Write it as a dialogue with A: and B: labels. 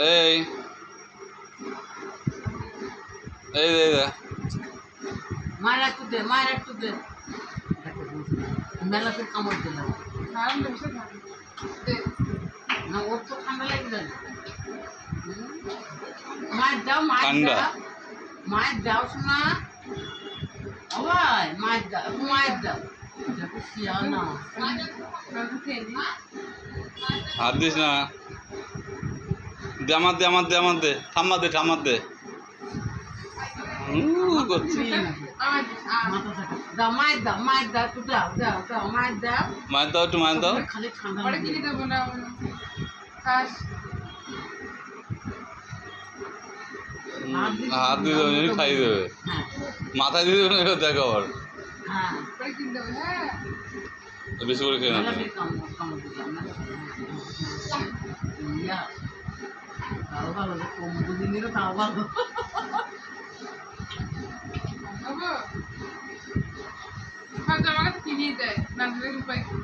A: এই এই দে দে
B: মায়ের একটু দে, মায়ের একটু দে। মেলাতে কামড় দিলাম না, ওর তো ঠান্ডা লেগে যায়। মায়ের দাও, মায়ের
A: ঠান্ডা।
B: দাও, মায়ের দাও শোনা। সবাই মায়ের দাও, মায়ের দাও। দেখো শিয়ানা
A: হাত দিস না। দে আমার দে আমার দে আমার দে ঠাম্মা দে ঠাম্মা দে করছে।
B: মাথা থাকে দাও, মায়ের দাও, মায়ের দাও, একটু দাও, দাও, দাও, মায়ের দাও।
A: মায়ের দাও একটু মায়ের দাও।
B: খালি ঠান্ডা
C: পরে
B: লাগে।
C: কিনে দেবো না খাস
A: হাত দিয়ে দেবে খাইয়ে দেবে।
B: হ্যাঁ
A: মাথায় দিয়ে দেবে না, দেখো আবার
B: হ্যাঁ
C: পরে কিনে দেবো হ্যাঁ
A: বেশি করে খেয়ে নেবে।
B: মেলাতে কামড় দিলাম না। ইয়া, তাও ভালো যে কম বুঝি নিল, তাও ভালো।
C: বাবু হয়তো আমার কাছে কিনেই দেয় না দিলে উপায় কি?